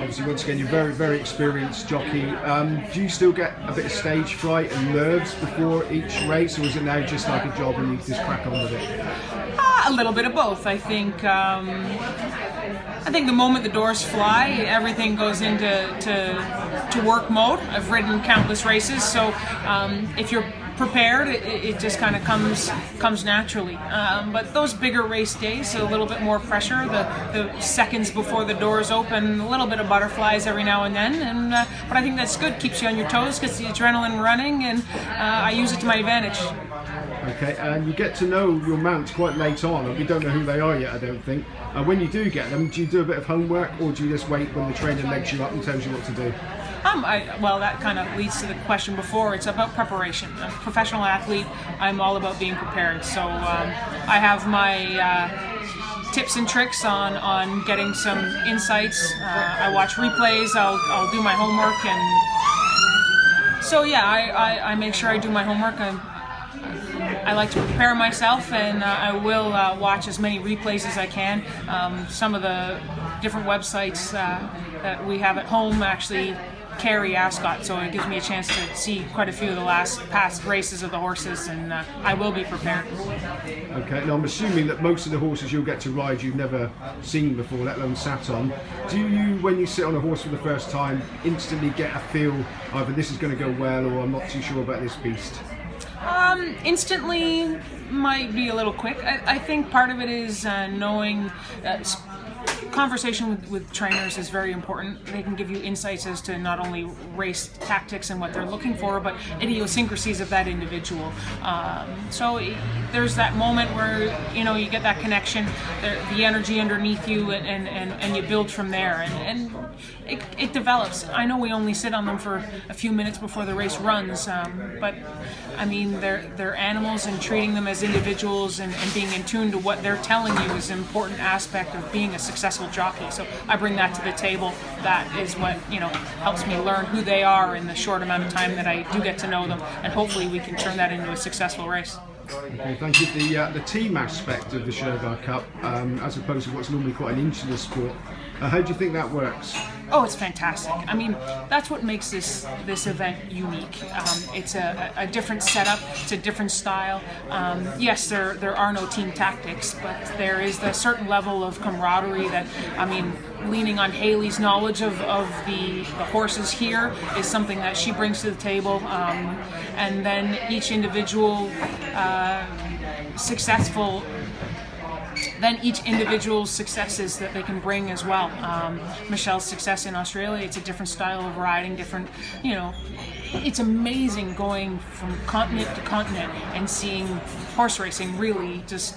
Obviously, once again, you're very, very experienced jockey. Do you still get a bit of stage fright and nerves before each race, or is it now just like a job and you just crack on with it? A little bit of both. I think the moment the doors fly, everything goes into work mode. I've ridden countless races, so if you're prepared, it just kind of comes naturally. But those bigger race days, a little bit more pressure. The seconds before the doors open, a little bit of butterflies every now and then. But I think that's good. Keeps you on your toes, gets the adrenaline running, and I use it to my advantage. Okay, and you get to know your mounts quite late on. We don't know who they are yet, I don't think. When you do get them, do you do a bit of homework, or do you just wait when the trainer legs you up and tells you what to do? Well, that kind of leads to the question before. It's about preparation. I'm a professional athlete. I'm all about being prepared. So I have my tips and tricks on getting some insights. I watch replays. I'll do my homework, and so yeah, I make sure I do my homework. I like to prepare myself, and I will watch as many replays as I can. Some of the different websites that we have at home actually carry Ascot, so it gives me a chance to see quite a few of the past races of the horses, and I will be prepared. Okay, now I'm assuming that most of the horses you'll get to ride you've never seen before, let alone sat on. Do you, when you sit on a horse for the first time, instantly get a feel either this is going to go well or I'm not too sure about this beast? Instantly might be a little quick. I think part of it is knowing conversation with trainers is very important. They can give you insights as to not only race tactics and what they're looking for, but idiosyncrasies of that individual. So there's that moment where you get that connection, the energy underneath you, and you build from there, and it develops. I know we only sit on them for a few minutes before the race runs, but I mean they're animals, and treating them as individuals and being in tune to what they're telling you is an important aspect of being a successful jockey. So I bring that to the table. That is what helps me learn who they are in the short amount of time that I do get to know them, and hopefully we can turn that into a successful race. Okay, thank you. The team aspect of the Shergar Cup, as opposed to what's normally quite an insular sport, how do you think that works? Oh, it's fantastic. I mean, that's what makes this event unique. It's a different setup. It's a different style. Yes, there are no team tactics, but there is a certain level of camaraderie that, I mean, leaning on Hayley's knowledge of the horses here is something that she brings to the table. And then each individual each individual's successes that they can bring as well. Michelle's success in Australia, it's a different style of riding, different, it's amazing going from continent to continent and seeing horse racing really just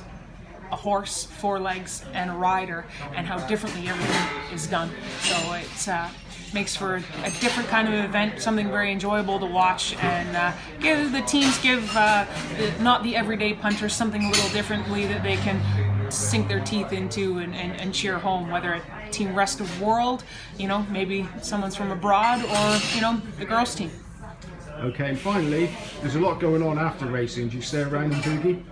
a horse, four legs, and a rider, and how differently everything is done. So it's makes for a different kind of event, something very enjoyable to watch, and give the teams not the everyday punters something a little differently that they can sink their teeth into and cheer home, whether it's Team Rest of World, maybe someone's from abroad, or the girls team. Okay, and finally, there's a lot going on after racing. Do you stay around and boogie?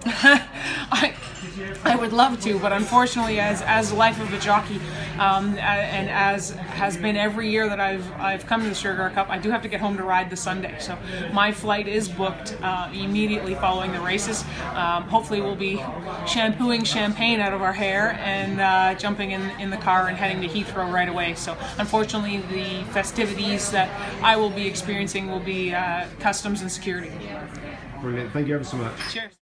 I would love to, but unfortunately, as life of a jockey, and as has been every year that I've come to the Shergar Cup, I do have to get home to ride the Sunday. So my flight is booked immediately following the races. Hopefully, we'll be shampooing champagne out of our hair and jumping in the car and heading to Heathrow right away. So unfortunately, the festivities that I will be experiencing will be customs and security. Brilliant. Thank you ever so much. Cheers.